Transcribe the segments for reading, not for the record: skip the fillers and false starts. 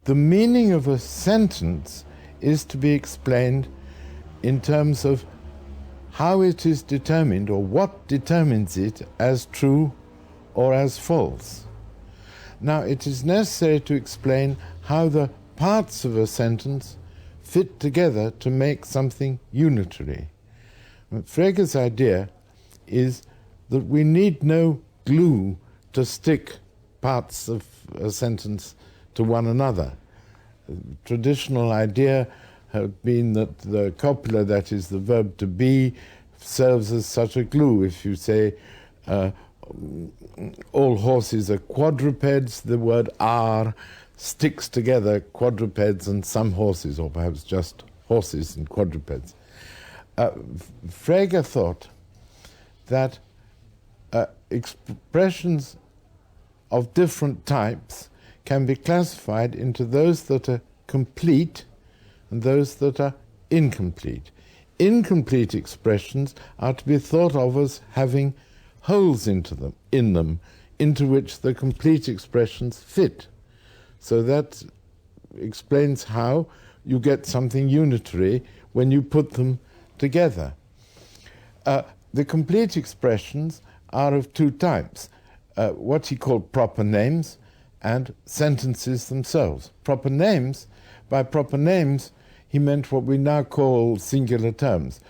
the meaning of a sentence is to be explained in terms of how it is determined, or what determines it as true or as false. Now, it is necessary to explain how the parts of a sentence fit together to make something unitary. Frege's idea is that we need no glue to stick parts of a sentence to one another. The traditional idea has been that the copula, that is the verb to be, serves as such a glue. If you say all horses are quadrupeds, the word are sticks together quadrupeds and some horses, or perhaps just horses and quadrupeds. Frege thought that expressions of different types can be classified into those that are complete and those that are incomplete. Incomplete expressions are to be thought of as having holes in them, into which the complete expressions fit. So that explains how you get something unitary when you put them together. The complete expressions are of two types, what he called proper names and sentences themselves. Proper names, by proper names, he meant what we now call singular terms.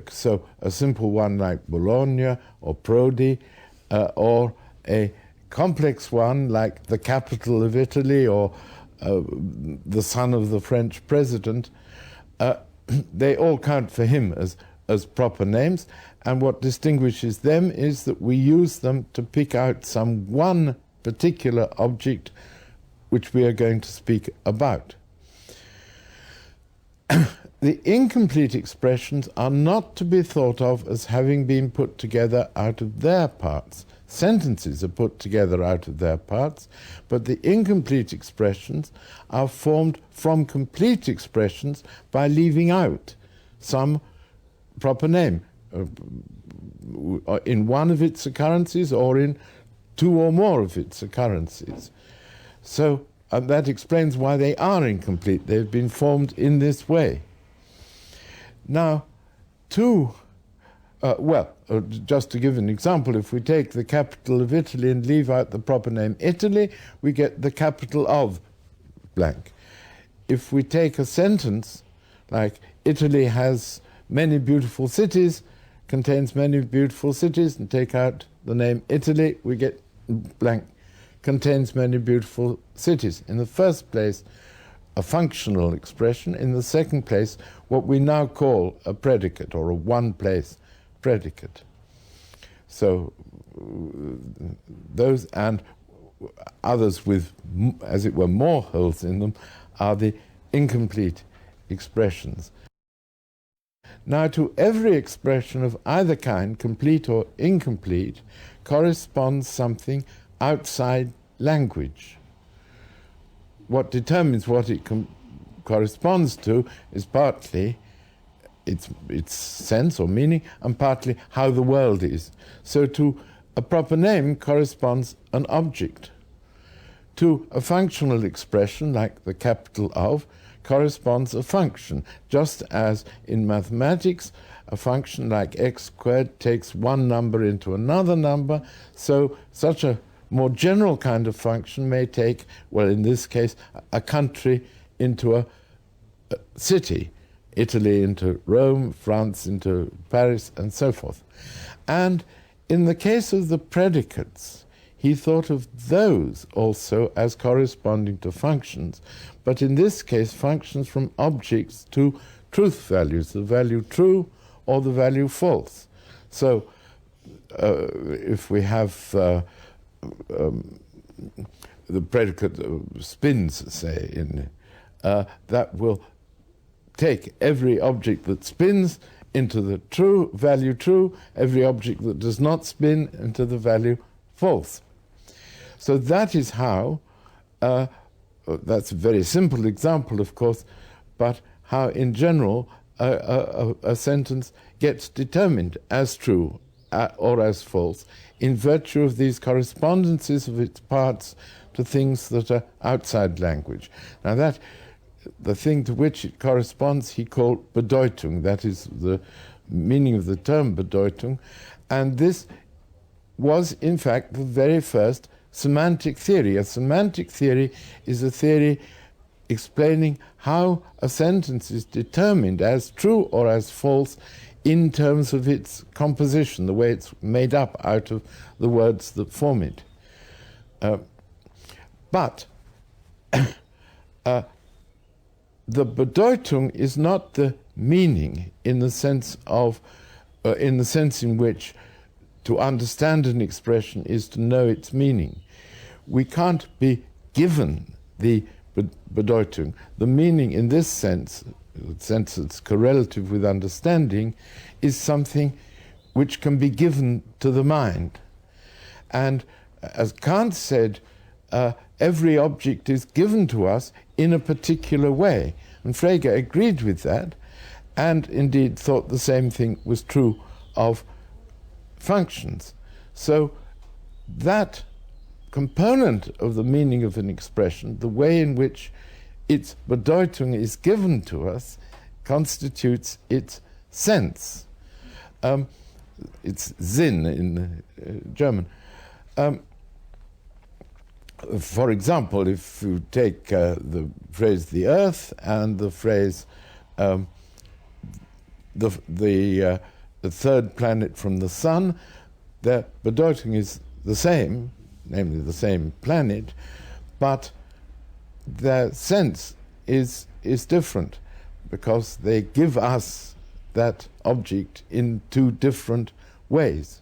So a simple one like Bologna or Prodi, or a complex one like the capital of Italy or the son of the French president. They all count for him as proper names, and what distinguishes them is that we use them to pick out some one particular object which we are going to speak about. The incomplete expressions are not to be thought of as having been put together out of their parts. Sentences are put together out of their parts, but the incomplete expressions are formed from complete expressions by leaving out some proper name in one of its occurrences or in two or more of its occurrences. So that explains why they are incomplete. They've been formed in this way. Now, just to give an example, if we take the capital of Italy and leave out the proper name Italy, we get the capital of blank. If we take a sentence like Italy has many beautiful cities, contains many beautiful cities, and take out the name Italy, we get blank, contains many beautiful cities. In the first place, a functional expression. In the second place, what we now call a predicate, or a one-place predicate. So those and others with, as it were, more holes in them are the incomplete expressions. Now, to every expression of either kind, complete or incomplete, corresponds something outside language. What determines what it corresponds to is partly its sense or meaning, and partly how the world is. So to a proper name corresponds an object. To a functional expression, like the capital of, corresponds a function, just as in mathematics a function like x squared takes one number into another number, so such a more general kind of function may take, well, in this case, a country into a city, Italy into Rome, France into Paris, and so forth. And in the case of the predicates, he thought of those also as corresponding to functions, but in this case, functions from objects to truth values, the value true or the value false. So if we have the predicate spins, say, that will take every object that spins into the true value true, every object that does not spin into the value false. So that is how, that's a very simple example, of course, but how in general a sentence gets determined as true or as false in virtue of these correspondences of its parts to things that are outside language. Now that, the thing to which it corresponds, he called Bedeutung. That is the meaning of the term Bedeutung. And this was, in fact, the very first semantic theory. A semantic theory is a theory explaining how a sentence is determined as true or as false in terms of its composition, the way it's made up out of the words that form it. But the Bedeutung is not the meaning in the sense in which to understand an expression is to know its meaning. We can't be given the Bedeutung. The meaning in this sense, the sense that's correlative with understanding, is something which can be given to the mind. And as Kant said, every object is given to us in a particular way. And Frege agreed with that, and indeed thought the same thing was true of functions. So that component of the meaning of an expression, the way in which its Bedeutung is given to us, constitutes its sense. It's Sinn in German. For example, if you take the phrase "the Earth" and the phrase the third planet from the Sun, their Bedeutung is the same, namely the same planet, but their sense is different because they give us that object in two different ways.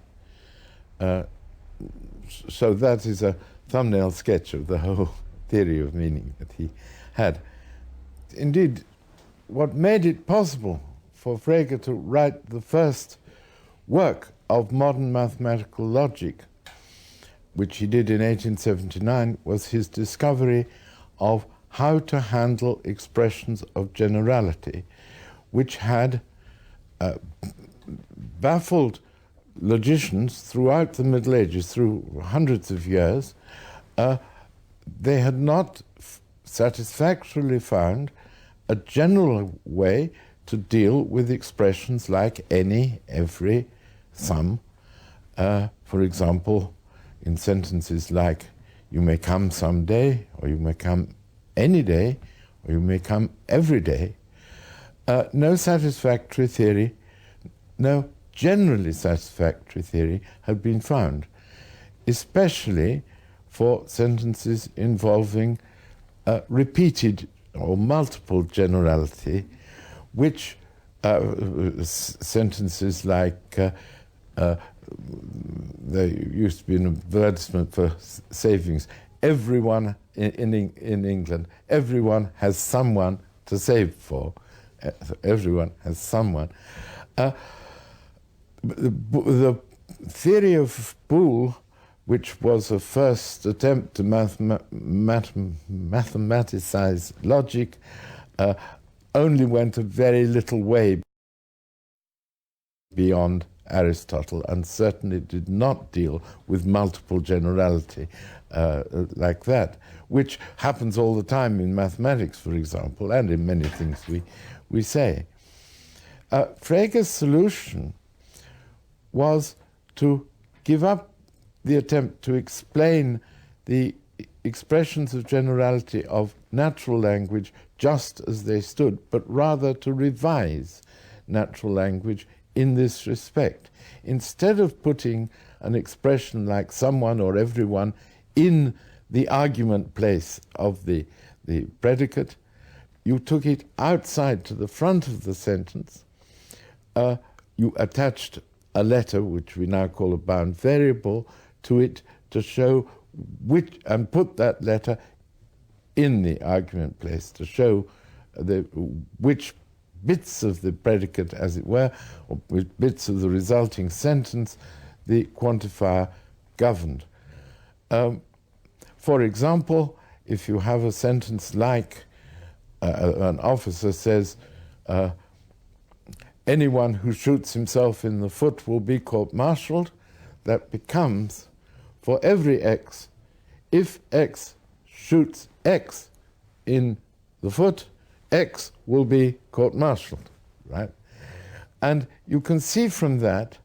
So that is a thumbnail sketch of the whole theory of meaning that he had. Indeed, what made it possible for Frege to write the first work of modern mathematical logic, which he did in 1879, was his discovery of how to handle expressions of generality, which had baffled logicians throughout the Middle Ages, through hundreds of years. They had not satisfactorily found a general way to deal with expressions like any, every, some. For example, in sentences like, you may come someday, or you may come any day, or you may come every day. No satisfactory theory, no generally satisfactory theory had been found, especially for sentences involving repeated or multiple generality, which sentences like there used to be an advertisement for savings. Everyone in England, everyone has someone to save for. Everyone has someone. The theory of Boole, which was a first attempt to mathematicize logic, only went a very little way beyond Aristotle, and certainly did not deal with multiple generality like that, which happens all the time in mathematics, for example, and in many things we say. Frege's solution was to give up the attempt to explain the expressions of generality of natural language just as they stood, but rather to revise natural language in this respect. Instead of putting an expression like someone or everyone in the argument place of the predicate, you took it outside to the front of the sentence. You attached a letter, which we now call a bound variable, to it to show which, and put that letter in the argument place to show which bits of the predicate, as it were, or which bits of the resulting sentence the quantifier governed. For example, if you have a sentence like an officer says, anyone who shoots himself in the foot will be court-martialed. That becomes, for every X, if X shoots X in the foot, X will be court-martialed, right? And you can see from that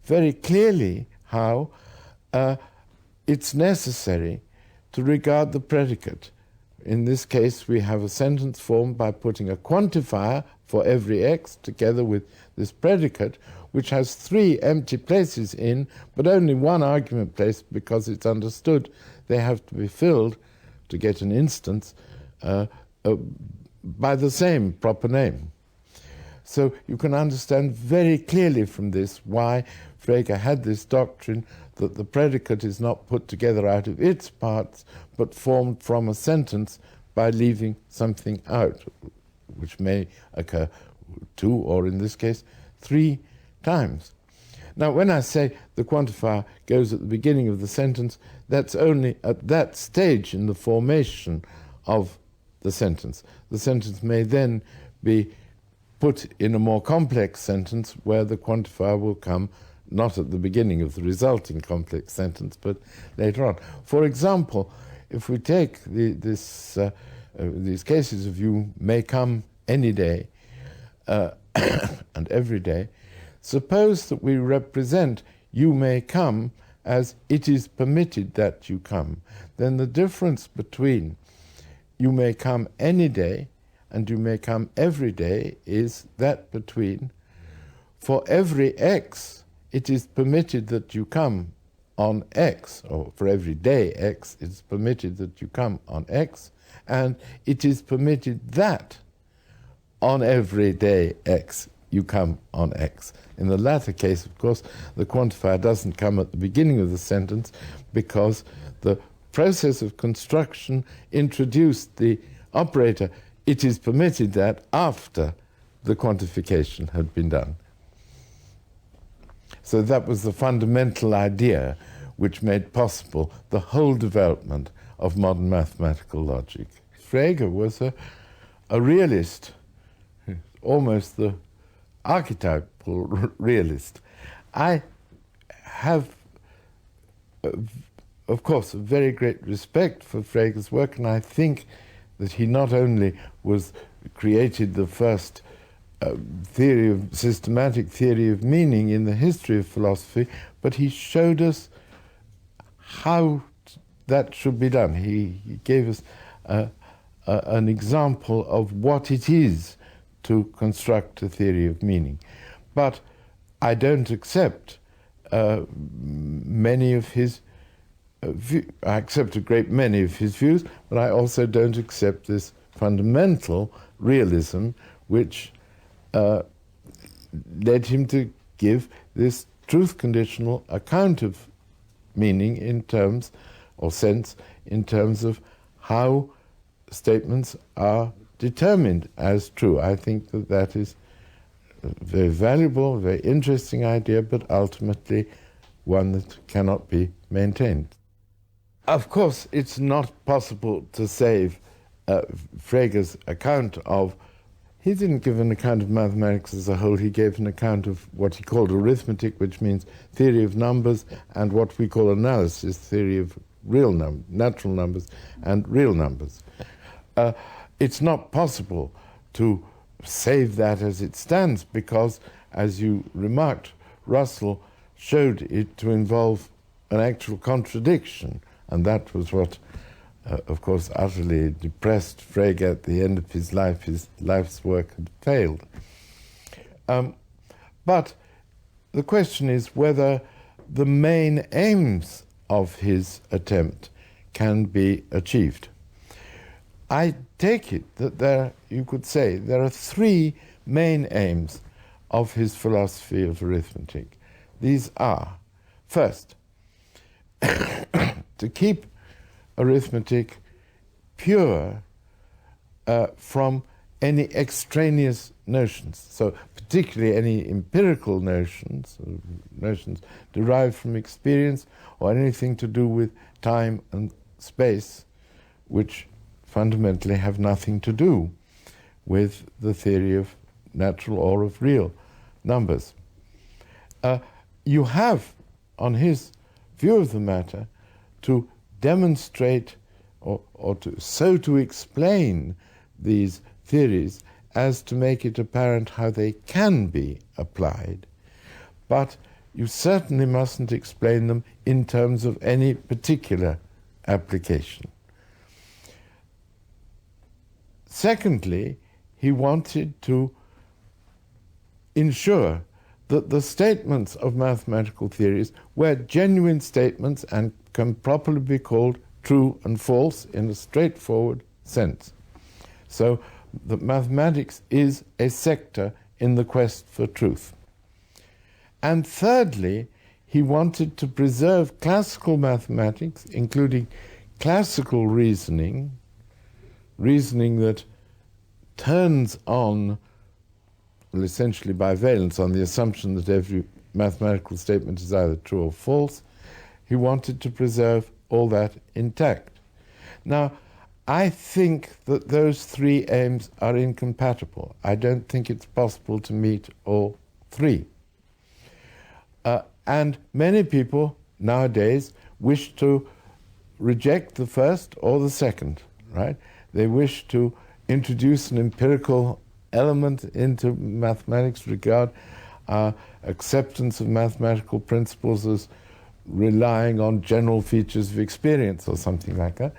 very clearly how it's necessary to regard the predicate. In this case, we have a sentence formed by putting a quantifier for every X together with this predicate, which has 3 empty places in, but only 1 argument place, because it's understood they have to be filled to get an instance by the same proper name. So you can understand very clearly from this why Frege had this doctrine that the predicate is not put together out of its parts, but formed from a sentence by leaving something out, which may occur 2, or in this case, 3 times. Now, when I say the quantifier goes at the beginning of the sentence, that's only at that stage in the formation of the sentence. The sentence may then be put in a more complex sentence where the quantifier will come not at the beginning of the resulting complex sentence, but later on. For example, if we take these cases of "you may come any day" and "every day," suppose that we represent "you may come" as "it is permitted that you come." Then the difference between "you may come any day" and "you may come every day" is that between, for every X, it is permitted that you come on X, or for every day X, it is permitted that you come on X, and it is permitted that on every day X you come on X. In the latter case, of course, the quantifier doesn't come at the beginning of the sentence because the process of construction introduced the operator "it is permitted that" after the quantification had been done. So that was the fundamental idea which made possible the whole development of modern mathematical logic. Frege was a realist, almost the archetypal realist. I have, of course, a very great respect for Frege's work, and I think that he not only created the first systematic theory of meaning in the history of philosophy, but he showed us how that should be done. He gave us an example of what it is to construct a theory of meaning. But I don't accept many of his I accept a great many of his views, but I also don't accept this fundamental realism which led him to give this truth-conditional account of meaning in terms, or sense, in terms of how statements are determined as true. I think that that is a very valuable, very interesting idea, but ultimately one that cannot be maintained. Of course, it's not possible to save Frege's account of. He didn't give an account of mathematics as a whole. He gave an account of what he called arithmetic, which means theory of numbers, and what we call analysis, theory of natural numbers and real numbers. It's not possible to save that as it stands because, as you remarked, Russell showed it to involve an actual contradiction, and that was what of course, utterly depressed Frege at the end of his life. His life's work had failed. But the question is whether the main aims of his attempt can be achieved. I take it that you could say, there are 3 main aims of his philosophy of arithmetic. These are, first, to keep arithmetic pure from any extraneous notions, so particularly any empirical notions, notions derived from experience, or anything to do with time and space, which fundamentally have nothing to do with the theory of natural or of real numbers. You have, on his view of the matter, to demonstrate or to explain these theories as to make it apparent how they can be applied, but you certainly mustn't explain them in terms of any particular application. Secondly, he wanted to ensure that the statements of mathematical theories were genuine statements and can properly be called true and false in a straightforward sense. So that mathematics is a sector in the quest for truth. And thirdly, he wanted to preserve classical mathematics, including classical reasoning that turns on, well, essentially by valence, on the assumption that every mathematical statement is either true or false. He wanted to preserve all that intact. Now, I think that those three aims are incompatible. I don't think it's possible to meet all three. And many people nowadays wish to reject the first or the second, right? They wish to introduce an empirical element into mathematics, regard acceptance of mathematical principles as relying on general features of experience or something like that.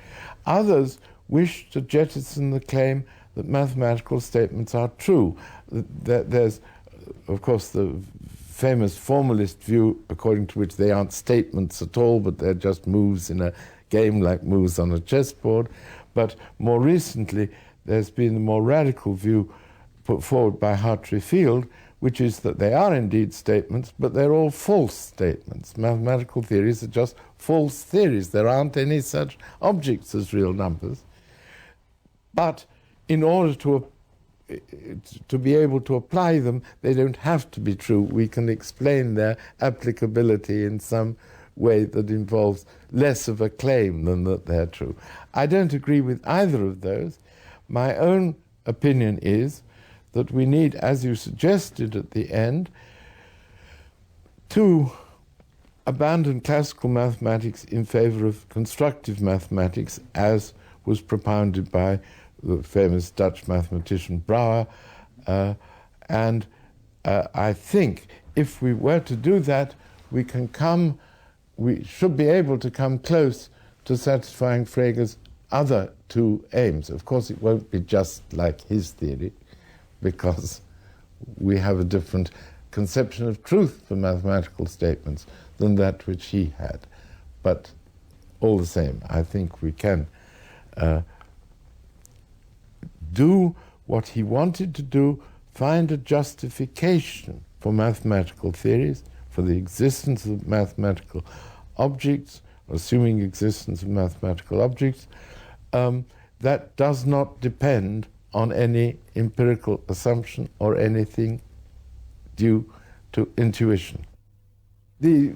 Others wish to jettison the claim that mathematical statements are true. There's, of course, the famous formalist view according to which they aren't statements at all, but they're just moves in a game like moves on a chessboard. But more recently, there's been a more radical view put forward by Hartree Field, which is that they are indeed statements, but they're all false statements. Mathematical theories are just false theories. There aren't any such objects as real numbers. But in order to be able to apply them, they don't have to be true. We can explain their applicability in some way that involves less of a claim than that they're true. I don't agree with either of those. My own opinion is that we need, as you suggested at the end, to abandon classical mathematics in favor of constructive mathematics, as was propounded by the famous Dutch mathematician Brouwer. And I think if we were to do that, we should be able to come close to satisfying Frege's other two aims. Of course, it won't be just like his theory, because we have a different conception of truth for mathematical statements than that which he had. But all the same, I think we can do what he wanted to do, find a justification for mathematical theories, for the existence of mathematical objects, assuming existence of mathematical objects, that does not depend on any empirical assumption or anything due to intuition. The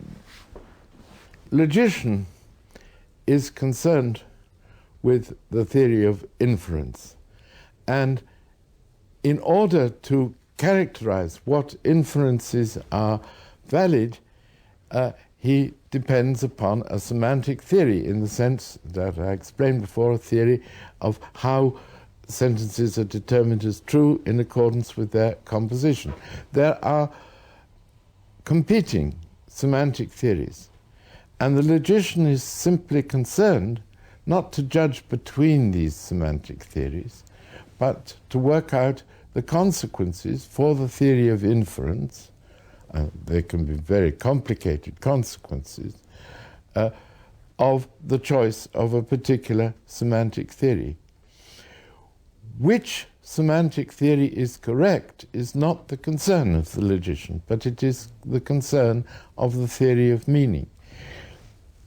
logician is concerned with the theory of inference, and in order to characterize what inferences are valid, he depends upon a semantic theory, in the sense that I explained before, a theory of how sentences are determined as true in accordance with their composition. There are competing semantic theories, and the logician is simply concerned not to judge between these semantic theories, but to work out the consequences for the theory of inference. They can be very complicated consequences of the choice of a particular semantic theory. Which semantic theory is correct is not the concern of the logician, but it is the concern of the theory of meaning.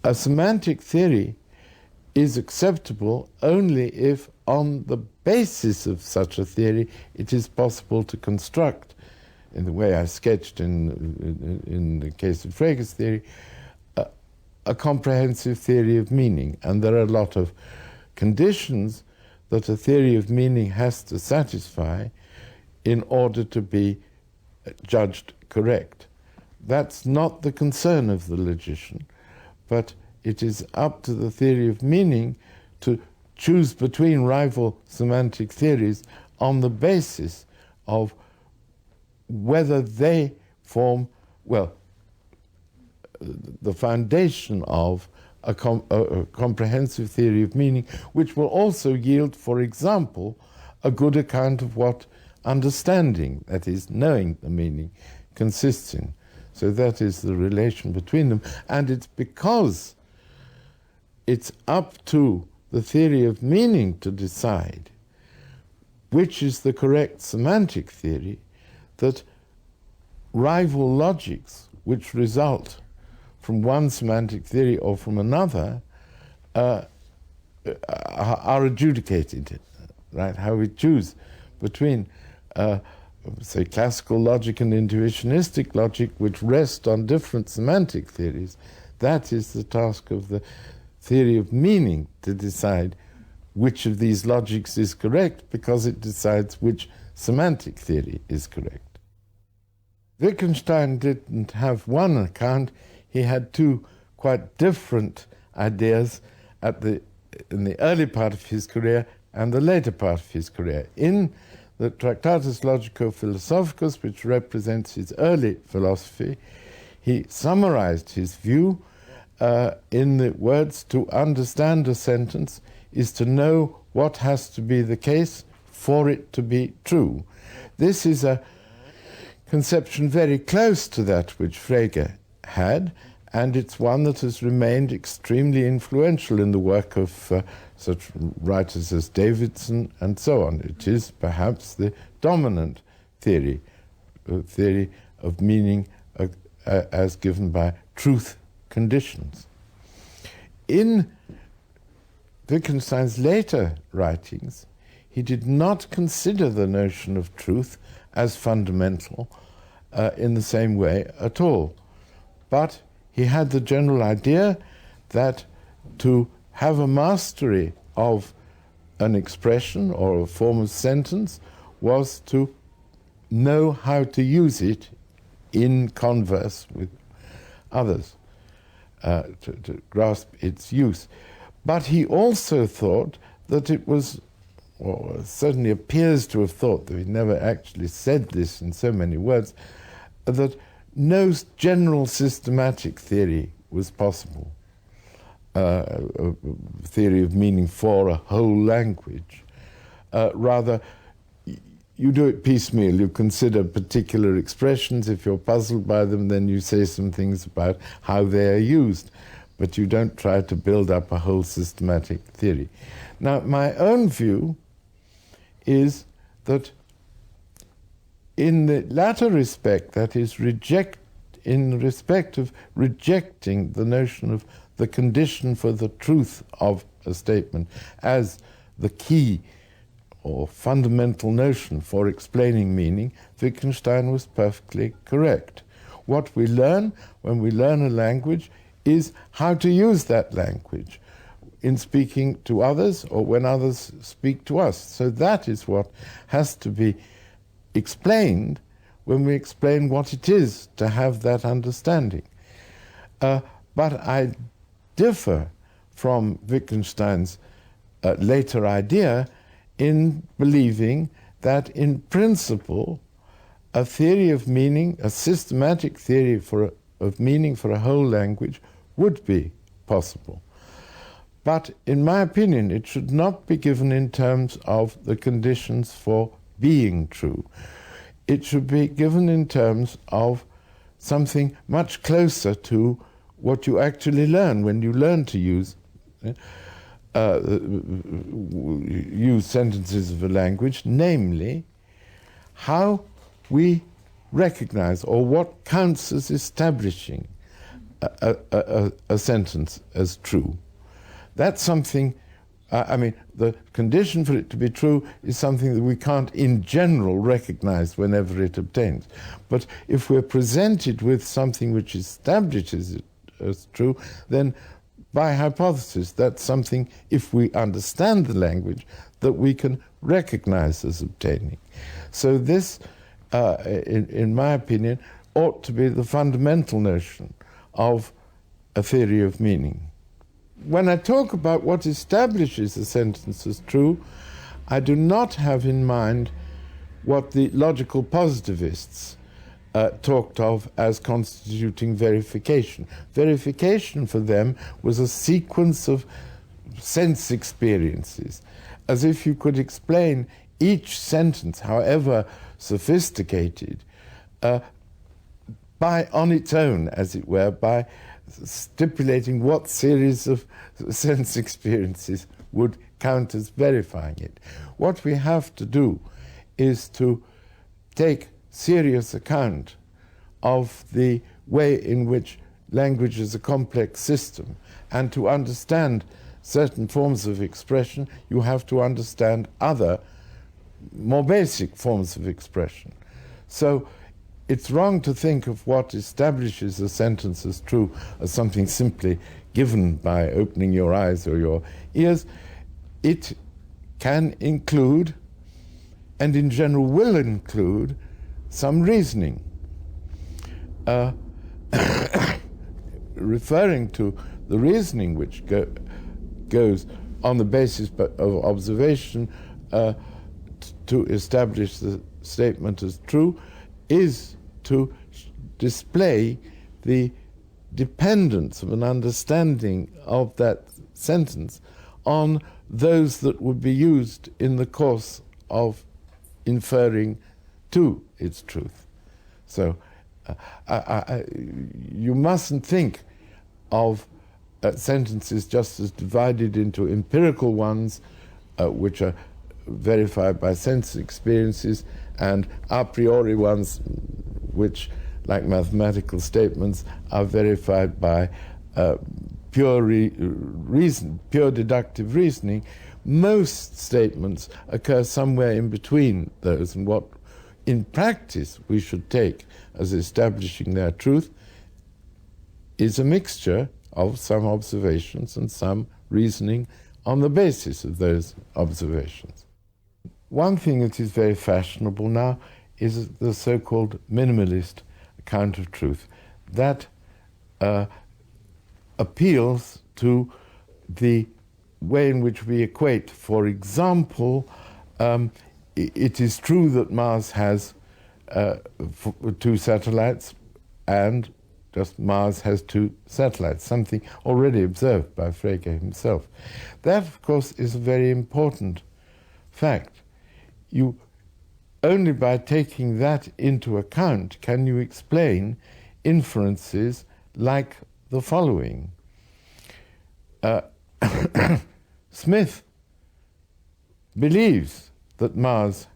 A semantic theory is acceptable only if, on the basis of such a theory, it is possible to construct, in the way I sketched in the case of Frege's theory, a comprehensive theory of meaning. And there are a lot of conditions that a theory of meaning has to satisfy in order to be judged correct. That's not the concern of the logician, but it is up to the theory of meaning to choose between rival semantic theories on the basis of whether they form, well, the foundation of a comprehensive theory of meaning, which will also yield, for example, a good account of what understanding, that is, knowing the meaning, consists in. So that is the relation between them. And it's because it's up to the theory of meaning to decide which is the correct semantic theory that rival logics which result from one semantic theory or from another are adjudicated, right? How we choose between, say, classical logic and intuitionistic logic, which rest on different semantic theories. That is the task of the theory of meaning, to decide which of these logics is correct, because it decides which semantic theory is correct. Wittgenstein didn't have one account. He had two quite different ideas in the early part of his career and the later part of his career. In the Tractatus Logico-Philosophicus, which represents his early philosophy, he summarized his view in the words, "To understand a sentence is to know what has to be the case for it to be true." This is a conception very close to that which Frege had, and it's one that has remained extremely influential in the work of such writers as Davidson and so on. It is perhaps the dominant theory of meaning as given by truth conditions. In Wittgenstein's later writings, he did not consider the notion of truth as fundamental in the same way at all. But he had the general idea that to have a mastery of an expression or a form of sentence was to know how to use it in converse with others, to grasp its use. But he also thought that it was, or certainly appears to have thought, though he never actually said this in so many words, that no general systematic theory was possible, a theory of meaning for a whole language. Rather, you do it piecemeal. You consider particular expressions. If you're puzzled by them, then you say some things about how they are used, but you don't try to build up a whole systematic theory. Now, my own view is that in the latter respect, that is, in respect of rejecting the notion of the condition for the truth of a statement as the key or fundamental notion for explaining meaning, Wittgenstein was perfectly correct. What we learn when we learn a language is how to use that language in speaking to others or when others speak to us. So that is what has to be explained when we explain what it is to have that understanding. But I differ from Wittgenstein's later idea in believing that in principle a theory of meaning, a systematic theory of meaning for a whole language would be possible. But in my opinion, it should not be given in terms of the conditions for being true. It should be given in terms of something much closer to what you actually learn when you learn to use sentences of a language, namely how we recognize or what counts as establishing a sentence as true. That's something, the condition for it to be true is something that we can't in general recognize whenever it obtains. But if we're presented with something which establishes it as true, then by hypothesis, that's something, if we understand the language, that we can recognize as obtaining. So this in my opinion, ought to be the fundamental notion of a theory of meaning. When I talk about what establishes a sentence as true, I do not have in mind what the logical positivists talked of as constituting verification. Verification for them was a sequence of sense experiences, as if you could explain each sentence, however sophisticated, on its own, as it were, by stipulating what series of sense experiences would count as verifying it. What we have to do is to take serious account of the way in which language is a complex system, and to understand certain forms of expression, you have to understand other, more basic forms of expression. So it's wrong to think of what establishes a sentence as true as something simply given by opening your eyes or your ears. It can include, and in general will include, some reasoning. Referring to the reasoning which goes on the basis of observation to establish the statement as true, is to display the dependence of an understanding of that sentence on those that would be used in the course of inferring to its truth. So you mustn't think of sentences just as divided into empirical ones, which are verified by sense experiences, and a priori ones which, like mathematical statements, are verified by pure deductive reasoning. Most statements occur somewhere in between those, and what in practice we should take as establishing their truth is a mixture of some observations and some reasoning on the basis of those observations. One thing that is very fashionable now is the so-called minimalist account of truth. That appeals to the way in which we equate. For example, it is true that Mars has 2 satellites, and just Mars has 2 satellites, something already observed by Frege himself. That, of course, is a very important fact. You only by taking that into account can you explain inferences like the following. Smith believes that Mars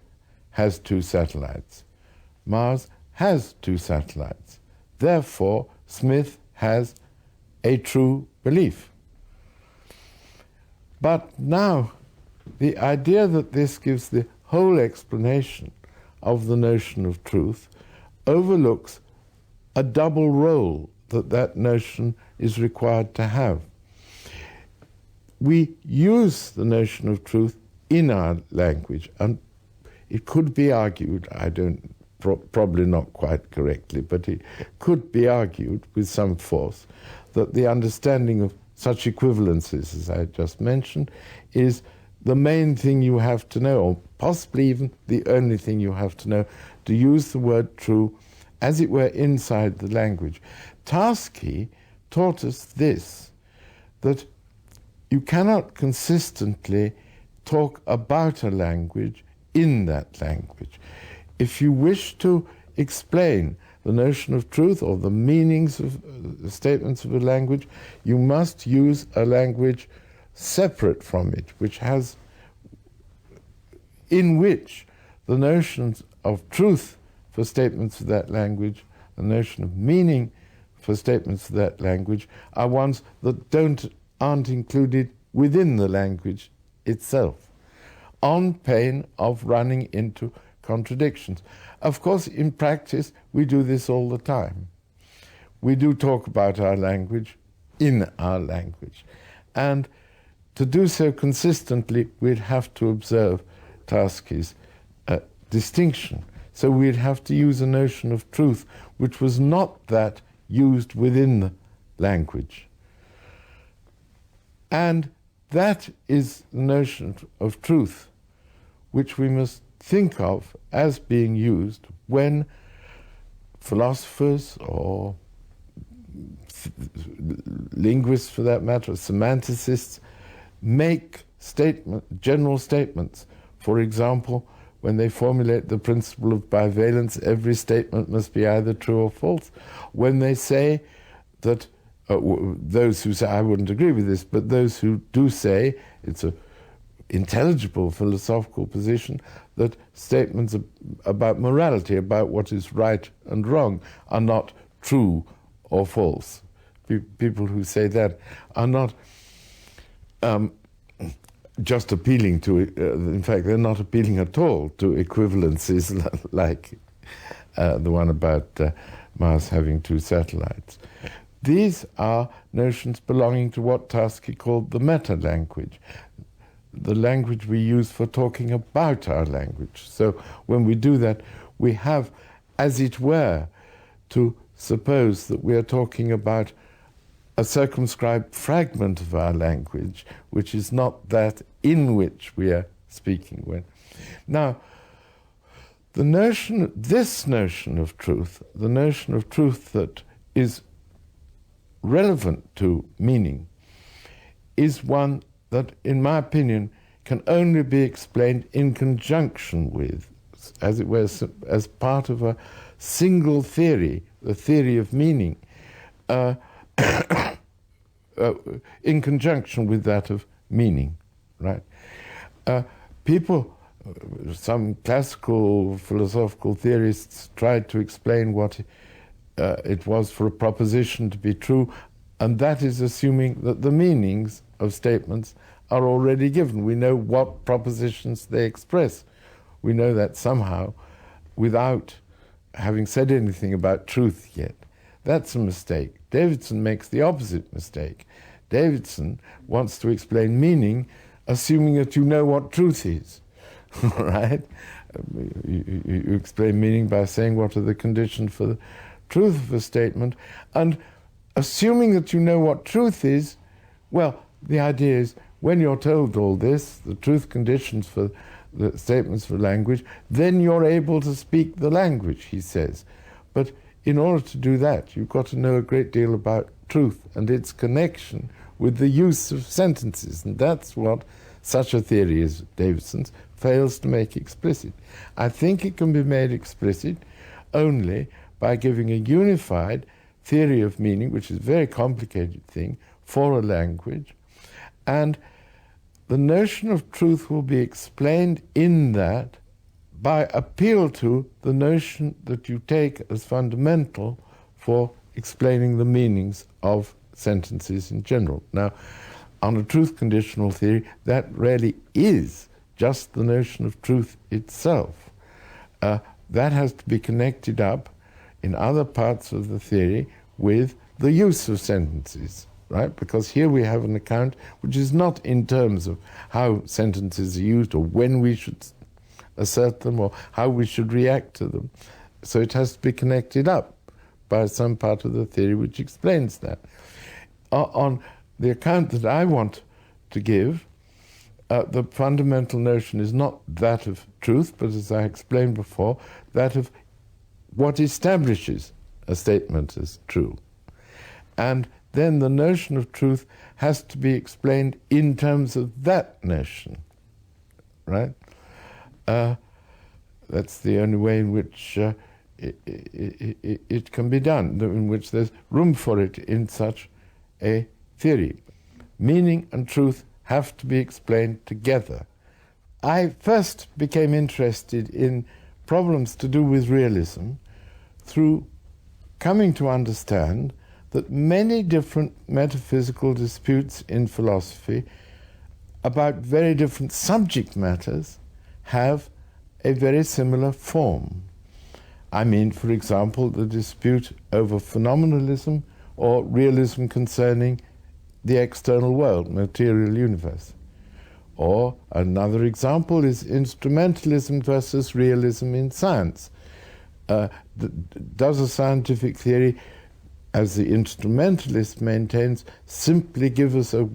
has 2 satellites. Mars has 2 satellites. Therefore, Smith has a true belief. But now, the idea that this gives the whole explanation of the notion of truth overlooks a double role that notion is required to have. We use the notion of truth in our language, and it could be argued, probably not quite correctly, but it could be argued with some force that the understanding of such equivalences as I just mentioned is the main thing you have to know, or possibly even the only thing you have to know, to use the word true, as it were, inside the language. Tarski taught us this, that you cannot consistently talk about a language in that language. If you wish to explain the notion of truth or the meanings of the statements of a language, you must use a language separate from it, in which the notions of truth for statements of that language, the notion of meaning for statements of that language, are ones that aren't included within the language itself, on pain of running into contradictions. Of course, in practice, we do this all the time. We do talk about our language in our language. And to do so consistently, we'd have to observe Tarski's distinction. So we'd have to use a notion of truth which was not that used within the language. And that is the notion of truth which we must think of as being used when philosophers or linguists, for that matter, semanticists, make general statements. For example, when they formulate the principle of bivalence, every statement must be either true or false. When they say that, those who say, I wouldn't agree with this, but those who do say, it's an intelligible philosophical position, that statements about morality, about what is right and wrong, are not true or false. People who say that are not just appealing to, in fact, they're not appealing at all to equivalencies like the one about Mars having 2 satellites. These are notions belonging to what Tarski called the meta-language, the language we use for talking about our language. So when we do that, we have, as it were, to suppose that we are talking about a circumscribed fragment of our language, which is not that in which we are speaking. Now, this notion of truth, the notion of truth that is relevant to meaning, is one that, in my opinion, can only be explained in conjunction with, as it were, as part of a single theory, the theory of meaning, in conjunction with that of meaning, right? Some classical philosophical theorists tried to explain what it was for a proposition to be true, and that is assuming that the meanings of statements are already given. We know what propositions they express. We know that somehow without having said anything about truth yet. That's a mistake. Davidson makes the opposite mistake. Davidson wants to explain meaning assuming that you know what truth is, right? You explain meaning by saying what are the conditions for the truth of a statement, and assuming that you know what truth is, well, the idea is when you're told all this, the truth conditions for the statements for language, then you're able to speak the language, he says. But in order to do that, you've got to know a great deal about truth and its connection with the use of sentences, and that's what such a theory as Davidson's fails to make explicit. I think it can be made explicit only by giving a unified theory of meaning, which is a very complicated thing, for a language, and the notion of truth will be explained in that by appeal to the notion that you take as fundamental for explaining the meanings of sentences in general. Now, on a truth conditional theory, that really is just the notion of truth itself. That has to be connected up in other parts of the theory with the use of sentences, right? Because here we have an account which is not in terms of how sentences are used or when we should assert them or how we should react to them. So it has to be connected up by some part of the theory which explains that. On the account that I want to give, the fundamental notion is not that of truth, but as I explained before, that of what establishes a statement as true. And then the notion of truth has to be explained in terms of that notion, right? That's the only way in which it can be done, in which there's room for it in such a theory. Meaning and truth have to be explained together. I first became interested in problems to do with realism through coming to understand that many different metaphysical disputes in philosophy about very different subject matters have a very similar form. I mean, for example, the dispute over phenomenalism or realism concerning the external world, material universe. Or another example is instrumentalism versus realism in science. Does a scientific theory, as the instrumentalist maintains, simply give us an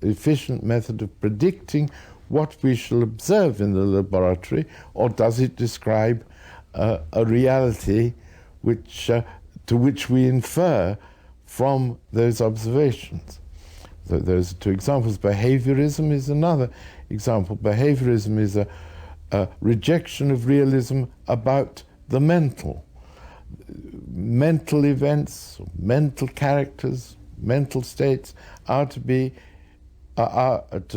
efficient method of predicting what we shall observe in the laboratory, or does it describe a reality to which we infer from those observations? So those are two examples. Behaviorism is another example. Behaviorism is a rejection of realism about the mental. Mental events, mental characters, mental states are to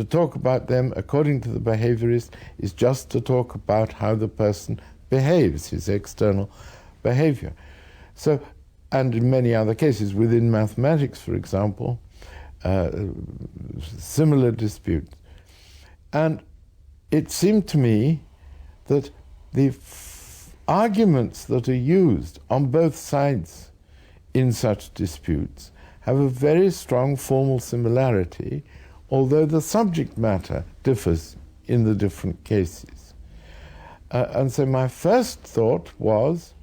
talk about them, according to the behaviorist, is just to talk about how the person behaves, his external behavior. So, and in many other cases, within mathematics, for example, similar disputes. And it seemed to me that the arguments that are used on both sides in such disputes have a very strong formal similarity, although the subject matter differs in the different cases. And so my first thought was,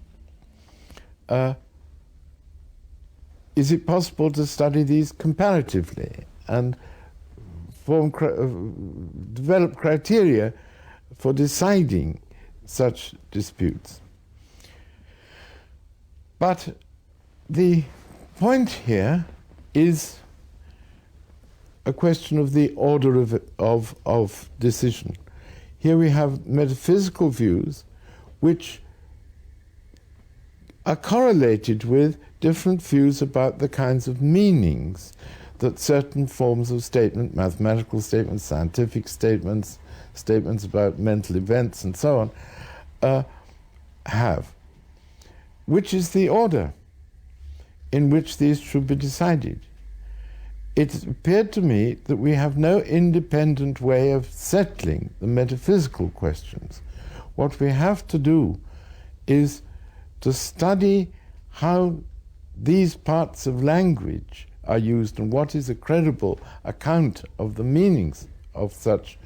is it possible to study these comparatively and develop criteria for deciding such disputes? But the point here is a question of the order of decision. Here we have metaphysical views which are correlated with different views about the kinds of meanings that certain forms of statement, mathematical statements, scientific statements, statements about mental events and so on, have. Which is the order in which these should be decided? It appeared to me that we have no independent way of settling the metaphysical questions. What we have to do is to study how these parts of language are used and what is a credible account of the meanings of such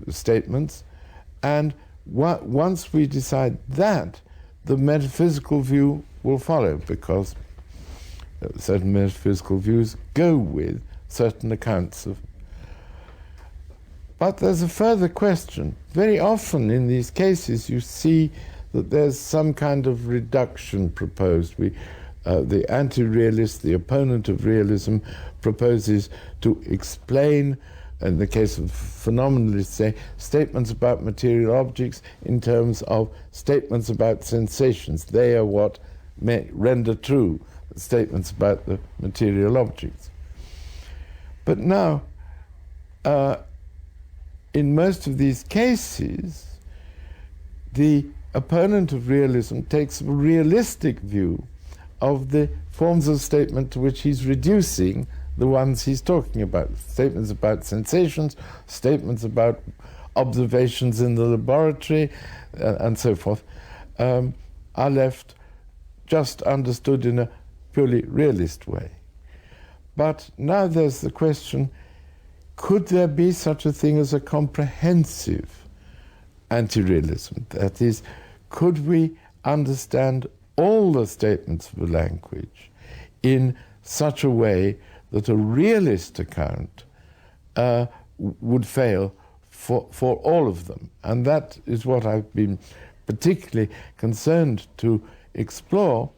statements. And once we decide that, the metaphysical view will follow, because certain metaphysical views go with certain accounts of. But there's a further question. Very often in these cases you see that there's some kind of reduction proposed. The anti-realist, the opponent of realism, proposes to explain, in the case of phenomenalists, say, statements about material objects in terms of statements about sensations. They are what may render true statements about the material objects. But now, in most of these cases, the opponent of realism takes a realistic view of the forms of statement to which he's reducing the ones he's talking about. Statements about sensations, statements about observations in the laboratory, and so forth, are left just understood in a purely realist way. But now there's the question, could there be such a thing as a comprehensive anti-realism? That is, could we understand all the statements of a language in such a way that a realist account would fail for all of them? And that is what I've been particularly concerned to explore,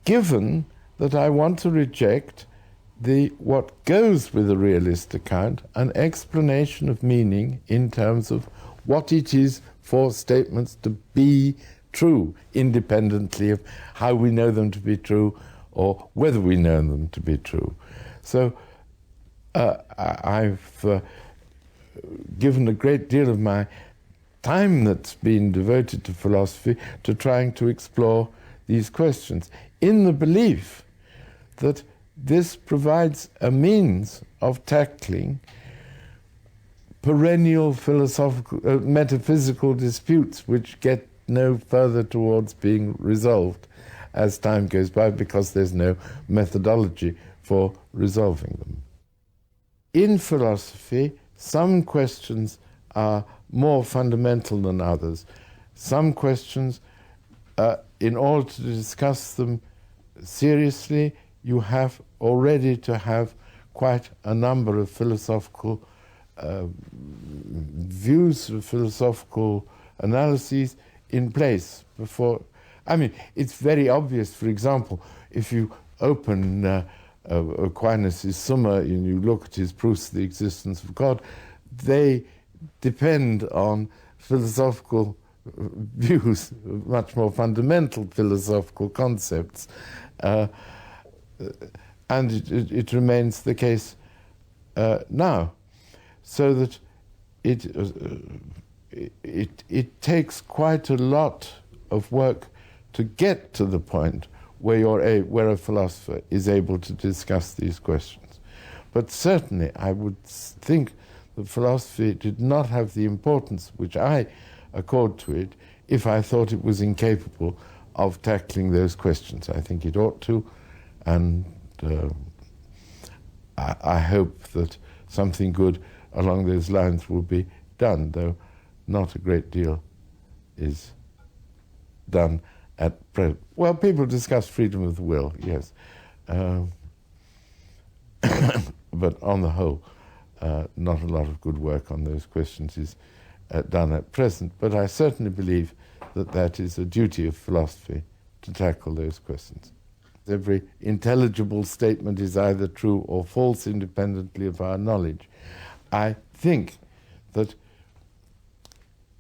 given that I want to reject what goes with a realist account, an explanation of meaning in terms of what it is for statements to be true, independently of how we know them to be true or whether we know them to be true. So I've given a great deal of my time that's been devoted to philosophy to trying to explore these questions, in the belief that this provides a means of tackling perennial philosophical, metaphysical disputes which get no further towards being resolved as time goes by, because there's no methodology for resolving them. In philosophy, some questions are more fundamental than others. some questions, in order to discuss them seriously, you have already to have quite a number of philosophical views, philosophical analyses in place before. I mean, it's very obvious, for example, if you open Aquinas' Summa and you look at his proofs of the existence of God, they depend on philosophical views, much more fundamental philosophical concepts. And it remains the case now. So that it takes quite a lot of work to get to the point where a philosopher is able to discuss these questions. But certainly I would think that philosophy did not have the importance which I accord to it if I thought it was incapable of tackling those questions. I think it ought to, and I hope that something good along those lines will be done, though not a great deal is done at present. Well, people discuss freedom of the will, yes. But on the whole, not a lot of good work on those questions is done at present. But I certainly believe that that is a duty of philosophy to tackle those questions. Every intelligible statement is either true or false independently of our knowledge. I think that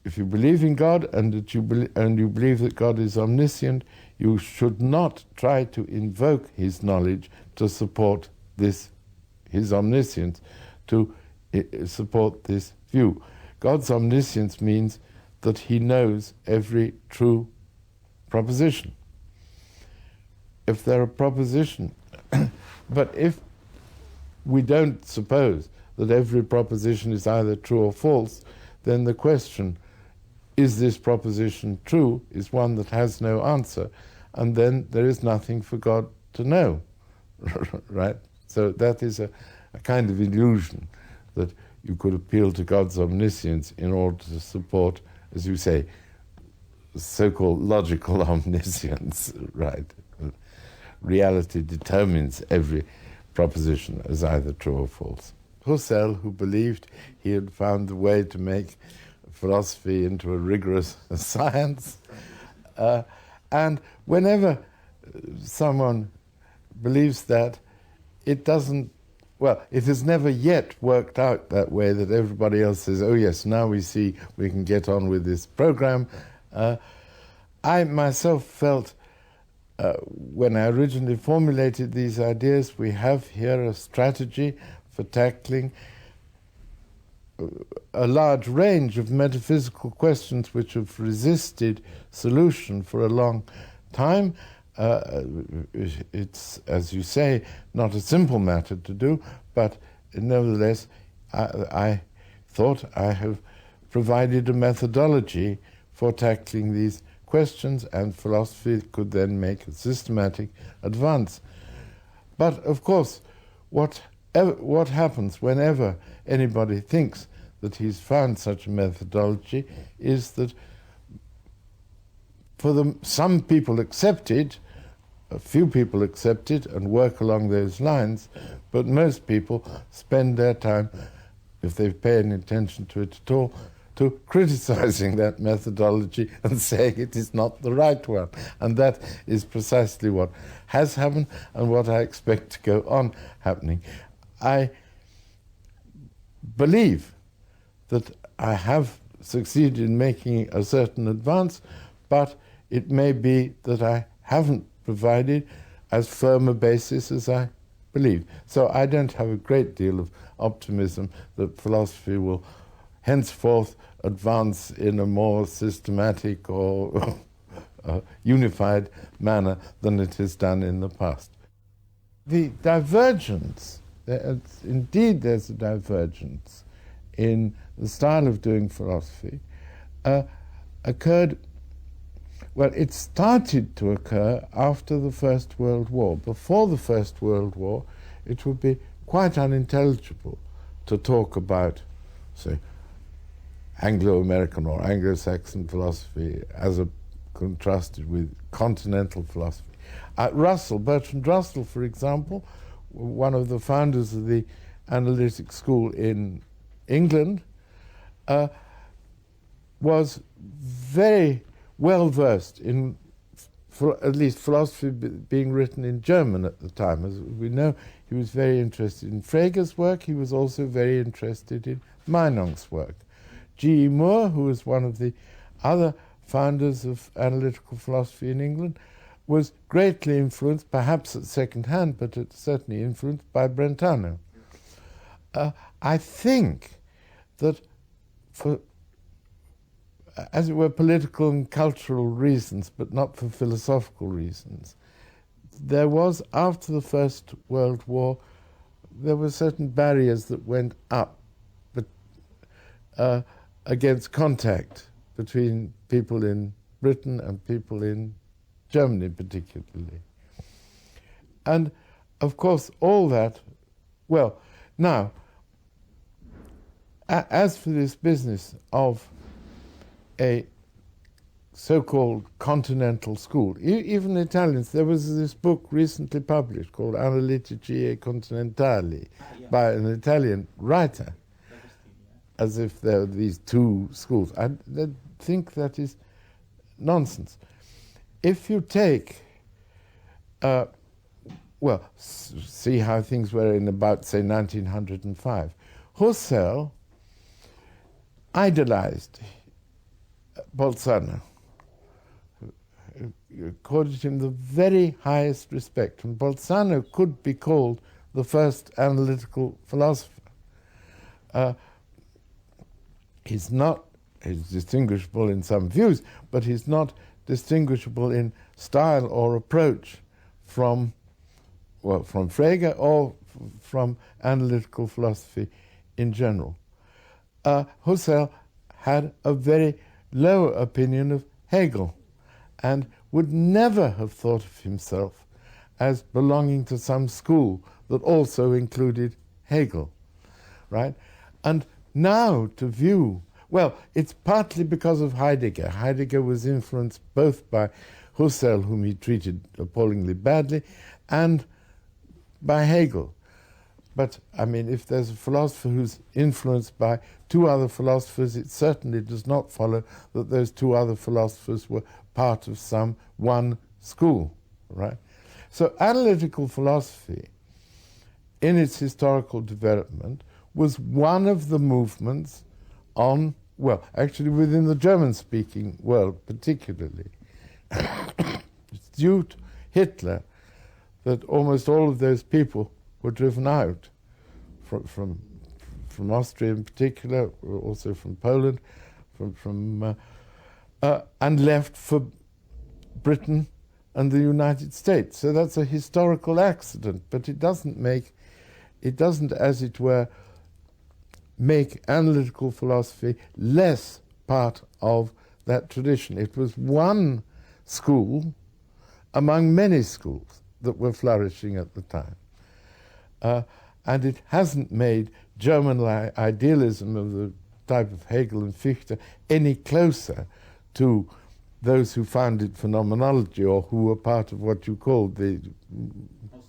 if you believe in God and that you believe that God is omniscient, you should not try to invoke his knowledge to support his omniscience, to support this view. God's omniscience means that he knows every true proposition. If they're a proposition, but if we don't suppose that every proposition is either true or false, then the question, is this proposition true, is one that has no answer, and then there is nothing for God to know, right? So that is a kind of illusion that you could appeal to God's omniscience in order to support, as you say, so-called logical omniscience, right? Reality determines every proposition as either true or false. Husserl, who believed he had found the way to make philosophy into a rigorous science, and whenever someone believes that, it doesn't, well, it has never yet worked out that way, that everybody else says, oh yes, now we see we can get on with this program. I myself felt, when I originally formulated these ideas, we have here a strategy for tackling a large range of metaphysical questions which have resisted solution for a long time. It's, as you say, not a simple matter to do, but nevertheless, I thought I have provided a methodology for tackling these questions, and philosophy could then make a systematic advance. But of course, what happens whenever anybody thinks that he's found such a methodology is that some people accept it, a few people accept it and work along those lines, but most people spend their time, if they pay any attention to it at all, to criticizing that methodology and saying it is not the right one. And that is precisely what has happened and what I expect to go on happening. I believe that I have succeeded in making a certain advance, but it may be that I haven't provided as firm a basis as I believe. So I don't have a great deal of optimism that philosophy will henceforth advance in a more systematic or unified manner than it has done in the past. The divergence, indeed there's a divergence in the style of doing philosophy, occurred, well, it started to occur after the First World War. Before the First World War, it would be quite unintelligible to talk about, say, Anglo-American or Anglo-Saxon philosophy as contrasted with continental philosophy. Bertrand Russell, for example, one of the founders of the analytic school in England, was very well versed in, at least, philosophy being written in German at the time. As we know, he was very interested in Frege's work. He was also very interested in Meinong's work. G.E. Moore, who was one of the other founders of analytical philosophy in England, was greatly influenced, perhaps at second hand, but certainly influenced by Brentano. I think that for, as it were, political and cultural reasons, but not for philosophical reasons, there was, after the First World War, there were certain barriers that went up against contact between people in Britain and people in Germany particularly. And of course all that, well, now, as for this business of a so-called continental school, even Italians, there was this book recently published called Analitici e Continentali by an Italian writer, as if there are these two schools. I think that is nonsense. If you take, well, see how things were in about, say, 1905, Husserl idolized Bolzano, accorded him the very highest respect, and Bolzano could be called the first analytical philosopher. He's distinguishable in some views, but he's not distinguishable in style or approach from Frege or from analytical philosophy in general. Husserl had a very low opinion of Hegel and would never have thought of himself as belonging to some school that also included Hegel, right? And now to view, well, it's partly because of Heidegger. Heidegger was influenced both by Husserl, whom he treated appallingly badly, and by Hegel. But, I mean, if there's a philosopher who's influenced by two other philosophers, it certainly does not follow that those two other philosophers were part of some one school, right? So analytical philosophy, in its historical development, was one of the movements on, well, actually within the German-speaking world particularly. It's due to Hitler that almost all of those people were driven out from Austria in particular, also from Poland, and left for Britain and the United States. So that's a historical accident, but it doesn't, as it were, make analytical philosophy less part of that tradition. It was one school among many schools that were flourishing at the time. And it hasn't made German idealism of the type of Hegel and Fichte any closer to those who founded phenomenology or who were part of what you called the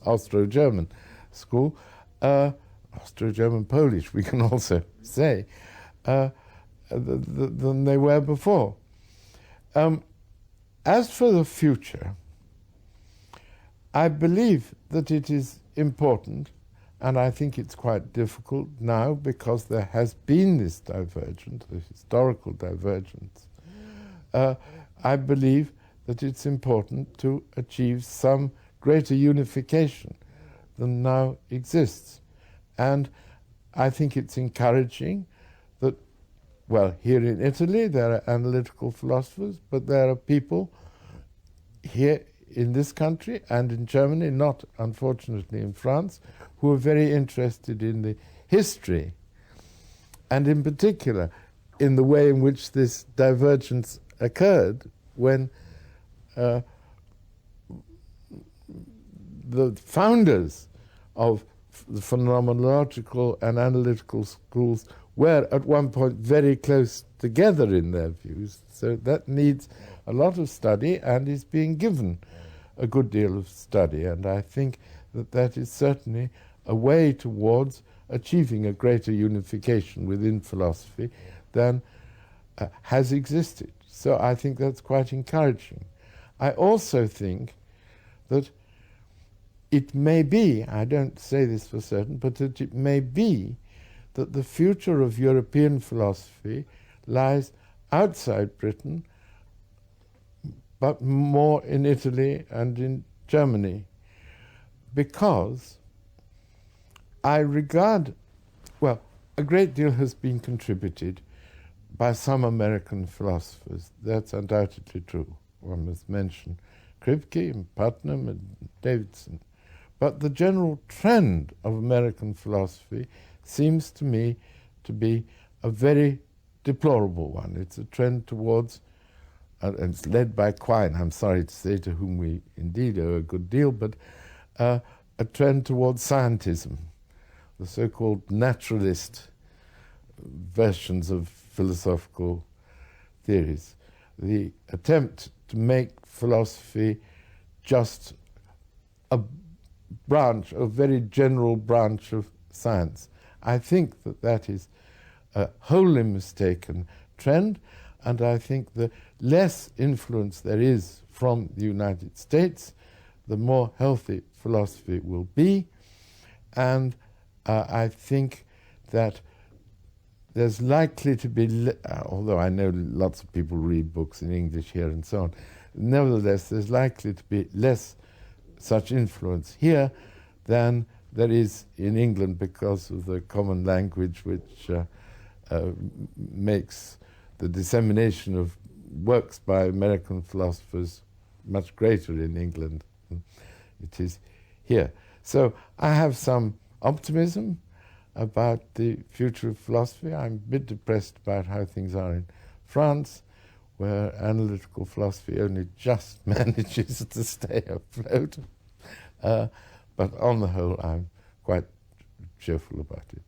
Austro-German school, Austro-German-Polish, we can also say, than they were before. As for the future, I believe that it is important, and I think it's quite difficult now because there has been this divergence, the historical divergence. I believe that it's important to achieve some greater unification than now exists. And I think it's encouraging that, well, here in Italy there are analytical philosophers, but there are people here in this country and in Germany, not unfortunately in France, who are very interested in the history and in particular in the way in which this divergence occurred when the founders of the phenomenological and analytical schools were at one point very close together in their views. So that needs a lot of study and is being given a good deal of study. And I think that that is certainly a way towards achieving a greater unification within philosophy than has existed. So I think that's quite encouraging. I also think that it may be, I don't say this for certain, but that it may be that the future of European philosophy lies outside Britain, but more in Italy and in Germany, because I regard, well, a great deal has been contributed by some American philosophers. That's undoubtedly true. One must mention Kripke and Putnam and Davidson. But the general trend of American philosophy seems to me to be a very deplorable one. It's a trend towards, and it's led by Quine, I'm sorry to say, to whom we indeed owe a good deal, but a trend towards scientism, the so-called naturalist versions of philosophical theories, the attempt to make philosophy just a branch, a very general branch of science. I think that that is a wholly mistaken trend, and I think the less influence there is from the United States, the more healthy philosophy will be. And I think that there's likely to be, although I know lots of people read books in English here and so on, nevertheless there's likely to be less such influence here than there is in England because of the common language which makes the dissemination of works by American philosophers much greater in England than it is here. So I have some optimism about the future of philosophy. I'm a bit depressed about how things are in France, where analytical philosophy only just manages to stay afloat. But on the whole, I'm quite cheerful about it.